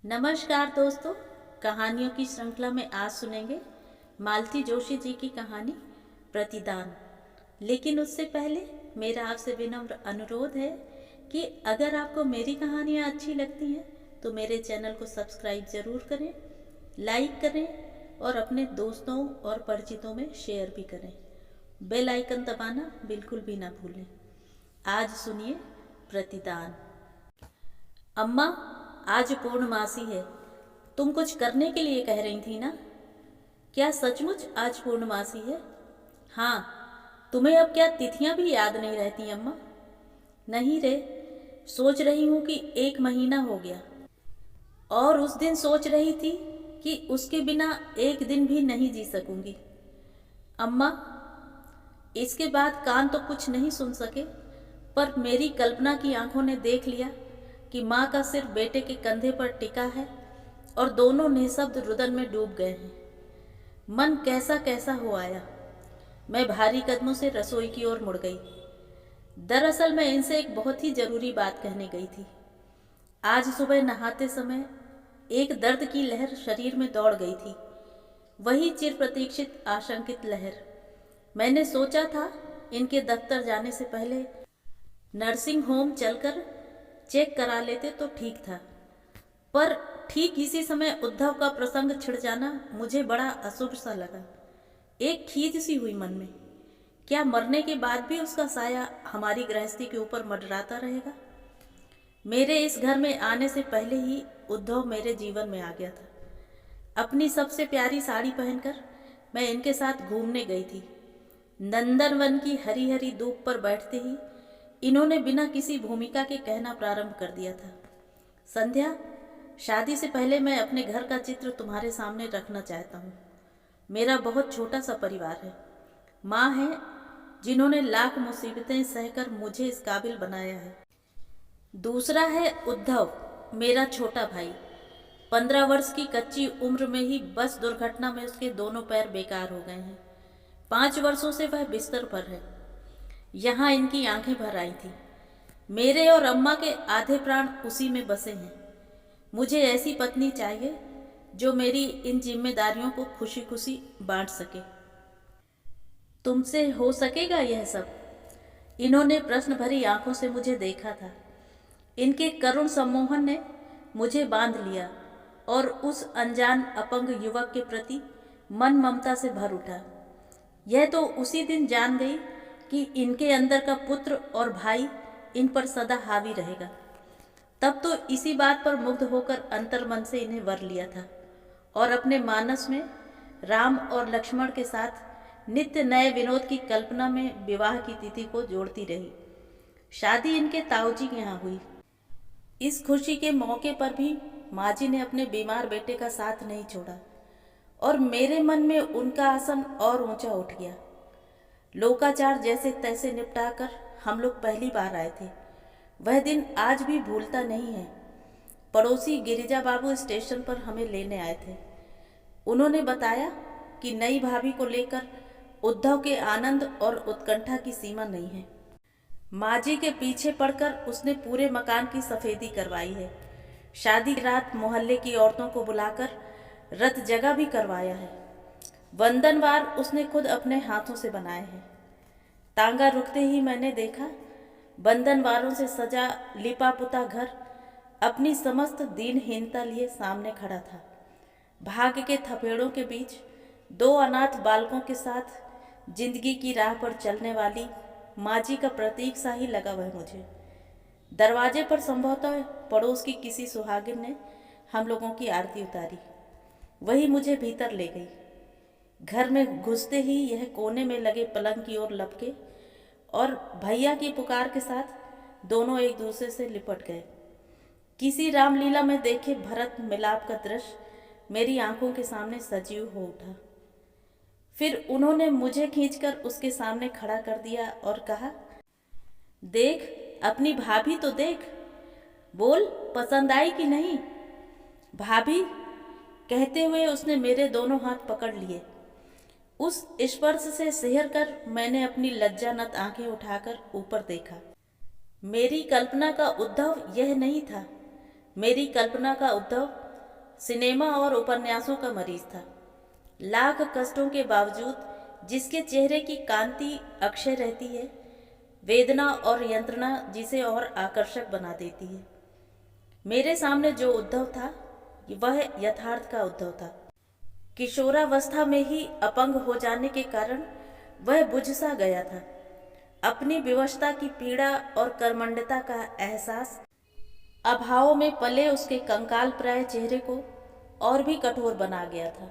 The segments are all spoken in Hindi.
नमस्कार दोस्तों, कहानियों की श्रृंखला में आज सुनेंगे मालती जोशी जी की कहानी प्रतिदान। लेकिन उससे पहले मेरा आपसे विनम्र अनुरोध है कि अगर आपको मेरी कहानियाँ अच्छी लगती हैं तो मेरे चैनल को सब्सक्राइब ज़रूर करें, लाइक करें और अपने दोस्तों और परिचितों में शेयर भी करें। बेल आइकन दबाना बिल्कुल भी ना भूलें। आज सुनिए प्रतिदान। अम्मा, आज पूर्णमासी है। तुम कुछ करने के लिए कह रही थी ना? क्या सचमुच आज पूर्णमासी है? हाँ। तुम्हें अब क्या तिथियां भी याद नहीं रहती अम्मा? नहीं रे, सोच रही हूँ कि 1 महीना हो गया और उस दिन सोच रही थी कि उसके बिना एक दिन भी नहीं जी सकूंगी। अम्मा, इसके बाद कान तो कुछ नहीं सुन सके, पर मेरी कल्पना की आंखों ने देख लिया कि माँ का सिर बेटे के कंधे पर टिका है और दोनों निःशब्द रुदन में डूब गए हैं। मन कैसा कैसा हो आया। मैं भारी कदमों से रसोई की ओर मुड़ गई। दरअसल मैं इनसे एक बहुत ही जरूरी बात कहने गई थी। आज सुबह नहाते समय एक दर्द की लहर शरीर में दौड़ गई थी, वही चिर प्रतीक्षित आशंकित लहर। मैंने सोचा था इनके दफ्तर जाने से पहले नर्सिंग होम चलकर चेक करा लेते तो ठीक था, पर ठीक इसी समय उद्धव का प्रसंग छिड़ जाना मुझे बड़ा अशुभ सा लगा। एक खीज सी हुई मन में। क्या मरने के बाद भी उसका साया हमारी गृहस्थी के ऊपर मंडराता रहेगा? मेरे इस घर में आने से पहले ही उद्धव मेरे जीवन में आ गया था। अपनी सबसे प्यारी साड़ी पहनकर मैं इनके साथ घूमने गई थी। नंदनवन की हरी हरी धूप पर बैठते ही इन्होंने बिना किसी भूमिका के कहना प्रारंभ कर दिया था। संध्या, शादी से पहले मैं अपने घर का चित्र तुम्हारे सामने रखना चाहता हूँ। मेरा बहुत छोटा सा परिवार है। माँ है जिन्होंने लाख मुसीबतें सहकर मुझे इस काबिल बनाया है। दूसरा है उद्धव, मेरा छोटा भाई। 15 वर्ष की कच्ची उम्र में ही बस दुर्घटना में उसके दोनों पैर बेकार हो गए हैं। 5 वर्षों से वह बिस्तर पर है। यहाँ इनकी आंखें भर आई थी। मेरे और अम्मा के आधे प्राण उसी में बसे हैं। मुझे ऐसी पत्नी चाहिए जो मेरी इन जिम्मेदारियों को खुशी खुशी बांट सके। तुमसे हो सकेगा यह सब? इन्होंने प्रश्न भरी आंखों से मुझे देखा था। इनके करुण सम्मोहन ने मुझे बांध लिया और उस अनजान अपंग युवक के प्रति मन ममता से भर उठा। यह तो उसी दिन जान गई कि इनके अंदर का पुत्र और भाई इन पर सदा हावी रहेगा। तब तो इसी बात पर मुग्ध होकर अंतर्मन से इन्हें वर लिया था और अपने मानस में राम और लक्ष्मण के साथ नित्य नए विनोद की कल्पना में विवाह की तिथि को जोड़ती रही। शादी इनके ताऊजी के यहाँ हुई। इस खुशी के मौके पर भी माँ जी ने अपने बीमार बेटे का साथ नहीं छोड़ा और मेरे मन में उनका आसन और ऊंचा उठ गया। लोकाचार जैसे तैसे निपटाकर हम लोग पहली बार आए थे। वह दिन आज भी भूलता नहीं है। पड़ोसी गिरिजा बाबू स्टेशन पर हमें लेने आए थे। उन्होंने बताया कि नई भाभी को लेकर उद्धव के आनंद और उत्कंठा की सीमा नहीं है। माँ जी के पीछे पड़कर उसने पूरे मकान की सफेदी करवाई है। शादी की रात मोहल्ले की औरतों को बुलाकर रत जगह भी करवाया है। वंदनवार उसने खुद अपने हाथों से बनाए हैं। तांगा रुकते ही मैंने देखा बंधनवारों से सजा लिपा पुता घर अपनी समस्त दीनहीनता लिए सामने खड़ा था। भाग्य के थपेड़ों के बीच 2 अनाथ बालकों के साथ जिंदगी की राह पर चलने वाली माँ जी का प्रतीक सा ही लगा वह मुझे। दरवाजे पर संभवतः पड़ोस की किसी सुहागिन ने हम लोगों की आरती उतारी। वही मुझे भीतर ले गई। घर में घुसते ही यह कोने में लगे पलंग की ओर लपके और भैया की पुकार के साथ दोनों एक दूसरे से लिपट गए। किसी रामलीला में देखे भरत मिलाप का दृश्य मेरी आंखों के सामने सजीव हो उठा। फिर उन्होंने मुझे खींचकर उसके सामने खड़ा कर दिया और कहा, देख अपनी भाभी तो देख, बोल पसंद आई कि नहीं? भाभी कहते हुए उसने मेरे दोनों हाथ पकड़ लिए। उस स्पर्श से सिहर कर मैंने अपनी लज्जानत आंखें उठाकर ऊपर देखा। मेरी कल्पना का उद्धव यह नहीं था। मेरी कल्पना का उद्धव सिनेमा और उपन्यासों का मरीज था। लाख कष्टों के बावजूद जिसके चेहरे की कांति अक्षय रहती है, वेदना और यंत्रणा जिसे और आकर्षक बना देती है। मेरे सामने जो उद्धव था वह यथार्थ का उद्धव था। किशोरावस्था में ही अपंग हो जाने के कारण वह बुझ सा गया था। अपनी विवशता की पीड़ा और कर्मण्यता का एहसास अभाव में पले उसके कंकाल प्राय चेहरे को और भी कठोर बना गया था।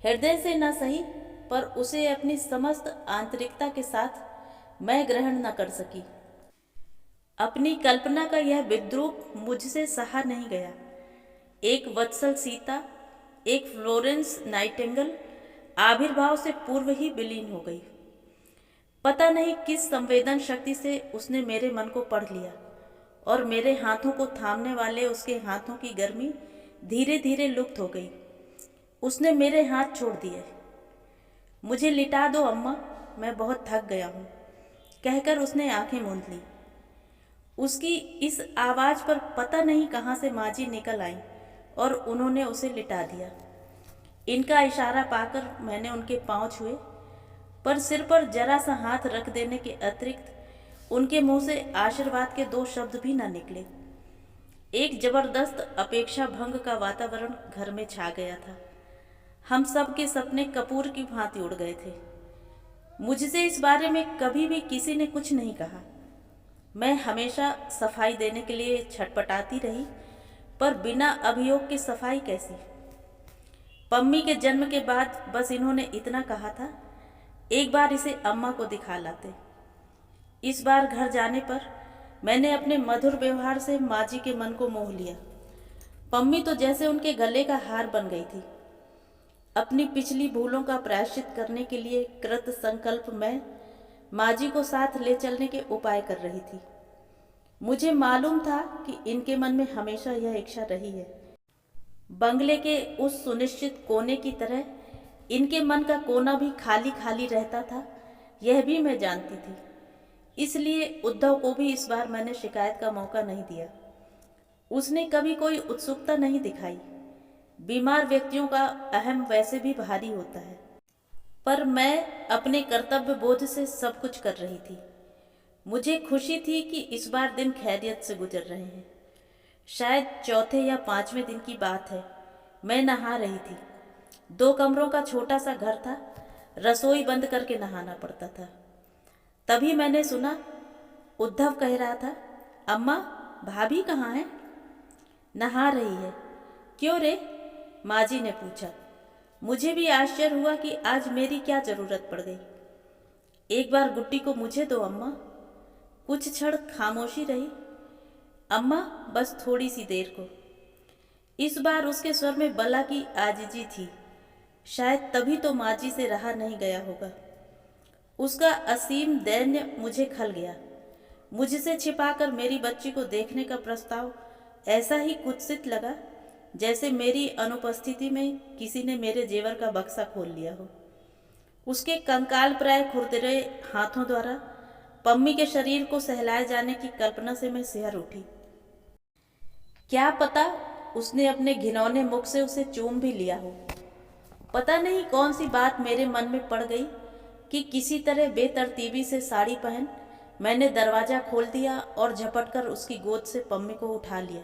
हृदय से न सही पर उसे अपनी समस्त आंतरिकता के साथ मैं ग्रहण न कर सकी। अपनी कल्पना का यह विद्रूप मुझसे सहा नहीं गया। एक वत्सल सीता, एक फ्लोरेंस नाइटिंगेल आविर्भाव से पूर्व ही विलीन हो गई। पता नहीं किस संवेदन शक्ति से उसने मेरे मन को पढ़ लिया और मेरे हाथों को थामने वाले उसके हाथों की गर्मी धीरे धीरे लुप्त हो गई। उसने मेरे हाथ छोड़ दिए। मुझे लिटा दो अम्मा, मैं बहुत थक गया हूँ, कहकर उसने आंखें मूंद ली। उसकी इस आवाज़ पर पता नहीं कहाँ से माँ जी निकल आई और उन्होंने उसे लिटा दिया। इनका इशारा पाकर मैंने उनके पांव छुए, पर सिर पर जरा सा हाथ रख देने के अतिरिक्त उनके मुंह से आशीर्वाद के दो शब्द भी न निकले। एक जबरदस्त अपेक्षा भंग का वातावरण घर में छा गया था। हम सब के सपने कपूर की भांति उड़ गए थे। मुझसे इस बारे में कभी भी किसी ने कुछ नहीं कहा। मैं हमेशा सफाई देने के लिए छटपटाती रही, पर बिना अभियोग के सफाई कैसी। पम्मी के जन्म के बाद बस इन्होंने इतना कहा था, एक बार इसे अम्मा को दिखा लाते। इस बार घर जाने पर मैंने अपने मधुर व्यवहार से माँ जी के मन को मोह लिया। पम्मी तो जैसे उनके गले का हार बन गई थी। अपनी पिछली भूलों का प्रायश्चित करने के लिए कृत संकल्प मैं माँ जी को साथ ले चलने के उपाय कर रही थी। मुझे मालूम था कि इनके मन में हमेशा यह इच्छा रही है। बंगले के उस सुनिश्चित कोने की तरह इनके मन का कोना भी खाली खाली रहता था, यह भी मैं जानती थी। इसलिए उद्धव को भी इस बार मैंने शिकायत का मौका नहीं दिया। उसने कभी कोई उत्सुकता नहीं दिखाई। बीमार व्यक्तियों का अहम वैसे भी भारी होता है, पर मैं अपने कर्तव्य बोध से सब कुछ कर रही थी। मुझे खुशी थी कि इस बार दिन खैरियत से गुजर रहे हैं। शायद चौथे या पांचवें दिन की बात है। मैं नहा रही थी। 2 कमरों का छोटा सा घर था, रसोई बंद करके नहाना पड़ता था। तभी मैंने सुना उद्धव कह रहा था, अम्मा भाभी कहाँ है? नहा रही है। क्यों रे? माँ जी ने पूछा। मुझे भी आश्चर्य हुआ कि आज मेरी क्या जरूरत पड़ गई। एक बार गुड्डी को मुझे दो अम्मा। कुछ क्षण खामोशी रही। अम्मा बस थोड़ी सी देर को। इस बार उसके स्वर में बला की आजिजी थी। शायद तभी तो माँ जी से रहा नहीं गया होगा। उसका असीम दैन्य मुझे खल गया। मुझसे छिपाकर मेरी बच्ची को देखने का प्रस्ताव ऐसा ही कुत्सित लगा जैसे मेरी अनुपस्थिति में किसी ने मेरे जेवर का बक्सा खोल लिया हो। उसके कंकाल प्राय खुरदरे हाथों द्वारा पम्मी के शरीर को सहलाए जाने की कल्पना से मैं सिहर उठी। क्या पता उसने अपने घिनौने मुख से उसे चूम भी लिया हो। पता नहीं कौन सी बात मेरे मन में पड़ गई कि किसी तरह बेतरतीबी से साड़ी पहन मैंने दरवाज़ा खोल दिया और झपटकर उसकी गोद से पम्मी को उठा लिया।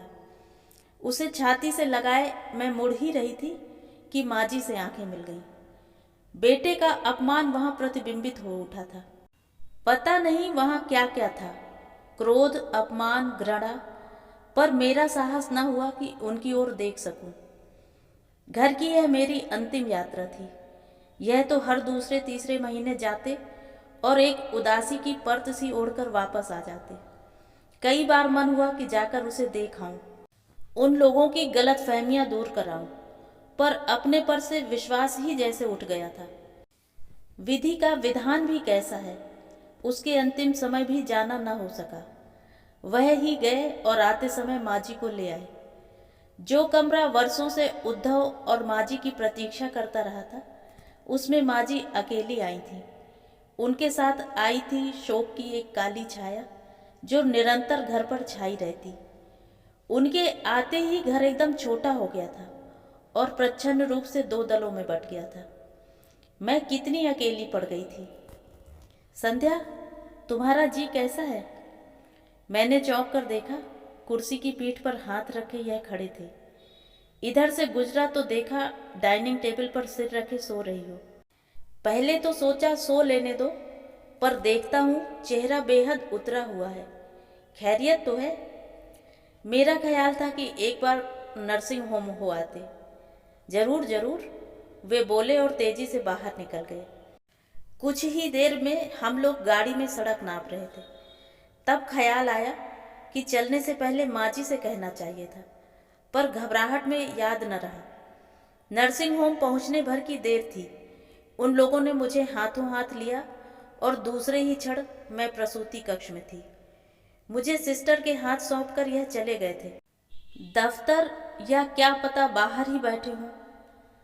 उसे छाती से लगाए मैं मुड़ ही रही थी कि माँ जी से आंखें मिल गईं। बेटे का अपमान वहाँ प्रतिबिंबित हो उठा था। पता नहीं वहाँ क्या क्या था, क्रोध, अपमान, घृणा, पर मेरा साहस न हुआ कि उनकी ओर देख सकूं। घर की यह मेरी अंतिम यात्रा थी। यह तो हर दूसरे तीसरे महीने जाते और एक उदासी की परत सी ओढ़कर वापस आ जाते। कई बार मन हुआ कि जाकर उसे देख आऊं, उन लोगों की गलत फहमियां दूर कराऊं, पर अपने पर से विश्वास ही जैसे उठ गया था। विधि का विधान भी कैसा है, उसके अंतिम समय भी जाना न हो सका। वह ही गए और आते समय माँ जी को ले आए। जो कमरा वर्षों से उद्धव और माँ जी की प्रतीक्षा करता रहा था, उसमें माँ जी अकेली आई थी। उनके साथ आई थी शोक की एक काली छाया जो निरंतर घर पर छाई रहती। उनके आते ही घर एकदम छोटा हो गया था और प्रच्छन्न रूप से दो दलों में बंट गया था। मैं कितनी अकेली पड़ गई थी। संध्या, तुम्हारा जी कैसा है? मैंने चौंक कर देखा। कुर्सी की पीठ पर हाथ रखे यह खड़े थे। इधर से गुजरा तो देखा डाइनिंग टेबल पर सिर रखे सो रही हो। पहले तो सोचा सो लेने दो, पर देखता हूँ चेहरा बेहद उतरा हुआ है। खैरियत तो है? मेरा ख्याल था कि एक बार नर्सिंग होम हो आते। जरूर जरूर, वे बोले और तेजी से बाहर निकल गए। कुछ ही देर में हम लोग गाड़ी में सड़क नाप रहे थे। तब ख्याल आया कि चलने से पहले माँ जी से कहना चाहिए था, पर घबराहट में याद न रहा। नर्सिंग होम पहुंचने भर की देर थी। उन लोगों ने मुझे हाथों हाथ लिया और दूसरे ही क्षण मैं प्रसूति कक्ष में थी। मुझे सिस्टर के हाथ सौंपकर यह चले गए थे। दफ्तर या क्या पता बाहर ही बैठे हों।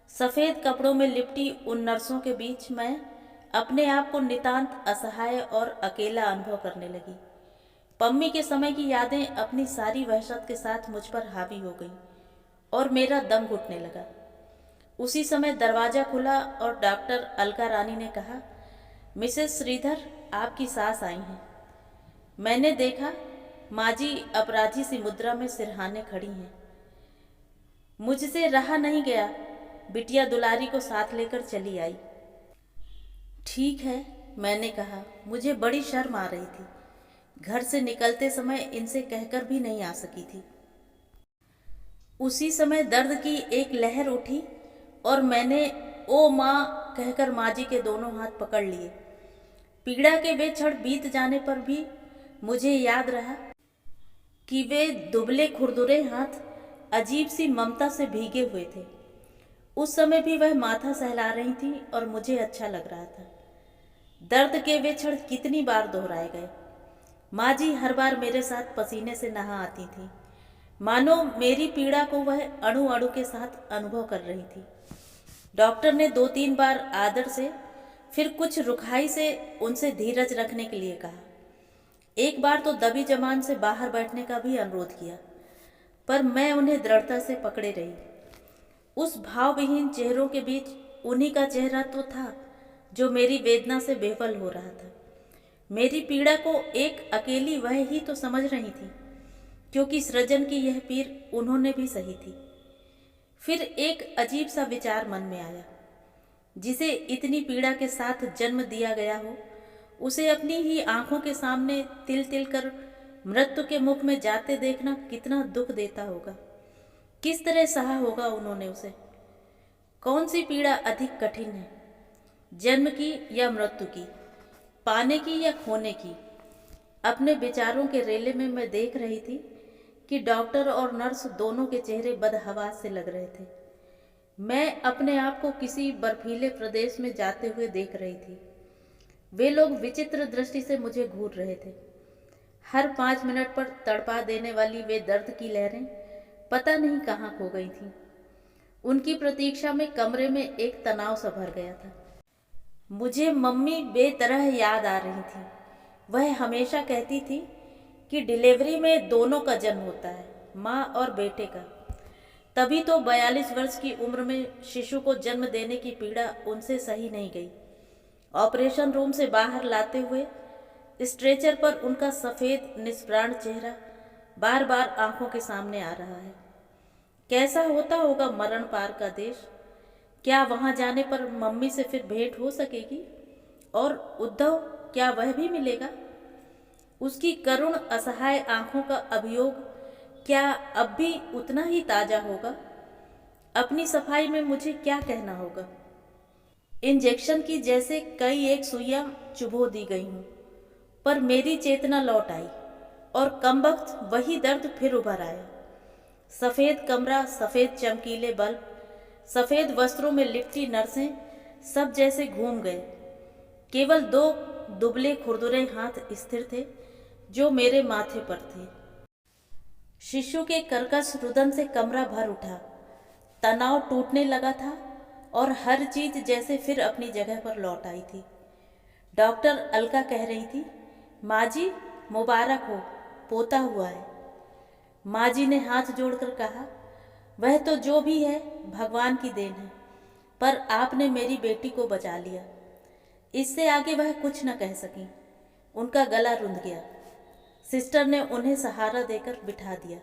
सफ़ेद कपड़ों में लिपटी उन नर्सों के बीच मैं अपने आप को नितांत असहाय और अकेला अनुभव करने लगी। पम्मी के समय की यादें अपनी सारी वहशत के साथ मुझ पर हावी हो गईं और मेरा दम घुटने लगा। उसी समय दरवाज़ा खुला और डॉक्टर अलका रानी ने कहा, मिसेस श्रीधर, आपकी सास आई हैं। मैंने देखा माँ जी अपराधी सी मुद्रा में सिरहाने खड़ी हैं। मुझसे रहा नहीं गया, बिटिया दुलारी को साथ लेकर चली आई। ठीक है, मैंने कहा। मुझे बड़ी शर्म आ रही थी। घर से निकलते समय इनसे कहकर भी नहीं आ सकी थी। उसी समय दर्द की एक लहर उठी और मैंने ओ माँ कहकर माँ जी के दोनों हाथ पकड़ लिए। पीड़ा के वे क्षण बीत जाने पर भी मुझे याद रहा कि वे दुबले खुरदुरे हाथ अजीब सी ममता से भीगे हुए थे। उस समय भी वह माथा सहला रही थी और मुझे अच्छा लग रहा था। दर्द के वे क्षण कितनी बार दोहराए गए। माँ जी हर बार मेरे साथ पसीने से नहा आती थी, मानो मेरी पीड़ा को वह अणु अणु के साथ अनुभव कर रही थी। डॉक्टर ने 2-3 बार आदर से, फिर कुछ रुखाई से उनसे धीरज रखने के लिए कहा। एक बार तो दबी जबान से बाहर बैठने का भी अनुरोध किया, पर मैं उन्हें दृढ़ता से पकड़े रही। उस भावविहीन चेहरों के बीच उन्हीं का चेहरा तो था जो मेरी वेदना से बेवल हो रहा था। मेरी पीड़ा को एक अकेली वह ही तो समझ रही थी, क्योंकि सृजन की यह पीर उन्होंने भी सही थी। फिर एक अजीब सा विचार मन में आया। जिसे इतनी पीड़ा के साथ जन्म दिया गया हो, उसे अपनी ही आंखों के सामने तिल तिल कर मृत्यु के मुख में जाते देखना कितना दुख देता होगा। किस तरह सहा होगा उन्होंने उसे। कौन सी पीड़ा अधिक कठिन है, जन्म की या मृत्यु की, पाने की या खोने की? अपने विचारों के रेले में मैं देख रही थी कि डॉक्टर और नर्स दोनों के चेहरे बदहवास से लग रहे थे। मैं अपने आप को किसी बर्फीले प्रदेश में जाते हुए देख रही थी। वे लोग विचित्र दृष्टि से मुझे घूर रहे थे। हर 5 मिनट पर तड़पा देने वाली वे दर्द की लहरें पता नहीं कहाँ खो गई थीं। उनकी प्रतीक्षा में कमरे में एक तनाव सा भर गया था। मुझे मम्मी बेतरह याद आ रही थी। वह हमेशा कहती थी कि डिलीवरी में दोनों का जन्म होता है, माँ और बेटे का। तभी तो 42 वर्ष की उम्र में शिशु को जन्म देने की पीड़ा उनसे सही नहीं गई। ऑपरेशन रूम से बाहर लाते हुए स्ट्रेचर पर उनका सफ़ेद निष्प्राण चेहरा बार बार आंखों के सामने आ रहा है। कैसा होता होगा मरण पार का देश। क्या वहां जाने पर मम्मी से फिर भेंट हो सकेगी? और उद्धव, क्या वह भी मिलेगा? उसकी करुण असहाय आंखों का अभियोग क्या अब भी उतना ही ताजा होगा? अपनी सफाई में मुझे क्या कहना होगा? इंजेक्शन की जैसे कई एक सुइयां चुभो दी गई हूं, पर मेरी चेतना लौट आई और कमबख्त वही दर्द फिर उभर आया। सफ़ेद कमरा, सफ़ेद चमकीले बल्ब, सफ़ेद वस्त्रों में लिपटी नर्सें, सब जैसे घूम गए। केवल 2 दुबले खुरदुरे हाथ स्थिर थे जो मेरे माथे पर थे। शिशु के कर्कश रुदन से कमरा भर उठा। तनाव टूटने लगा था और हर चीज जैसे फिर अपनी जगह पर लौट आई थी। डॉक्टर अलका कह रही थी, माँ जी मुबारक हो, पोता हुआ है। माँ जी ने हाथ जोड़कर कहा, वह तो जो भी है भगवान की देन है, पर आपने मेरी बेटी को बचा लिया। इससे आगे वह कुछ न कह सकी। उनका गला रुंध गया। सिस्टर ने उन्हें सहारा देकर बिठा दिया।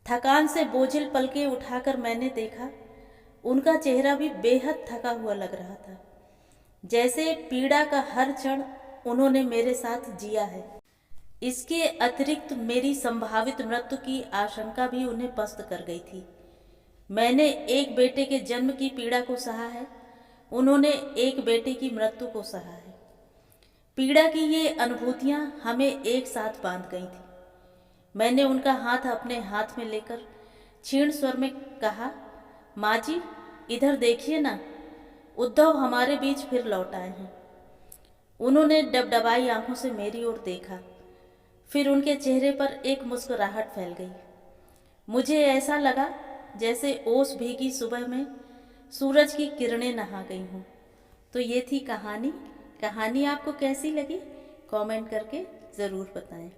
थकान से बोझिल पलकें उठाकर मैंने देखा, उनका चेहरा भी बेहद थका हुआ लग रहा था, जैसे पीड़ा का हर क्षण उन्होंने मेरे साथ जिया है। इसके अतिरिक्त मेरी संभावित मृत्यु की आशंका भी उन्हें पस्त कर गई थी। मैंने एक बेटे के जन्म की पीड़ा को सहा है, उन्होंने एक बेटे की मृत्यु को सहा है। पीड़ा की ये अनुभूतियां हमें एक साथ बांध गई थी। मैंने उनका हाथ अपने हाथ में लेकर क्षीण स्वर में कहा, माँ जी इधर देखिए ना, उद्धव हमारे बीच फिर लौट आए हैं। उन्होंने डबडबाई आंखों से मेरी ओर देखा, फिर उनके चेहरे पर एक मुस्कुराहट फैल गई। मुझे ऐसा लगा जैसे ओस भीगी सुबह में सूरज की किरणें नहा गई हों। तो ये थी कहानी। कहानी आपको कैसी लगी कमेंट करके ज़रूर बताएं।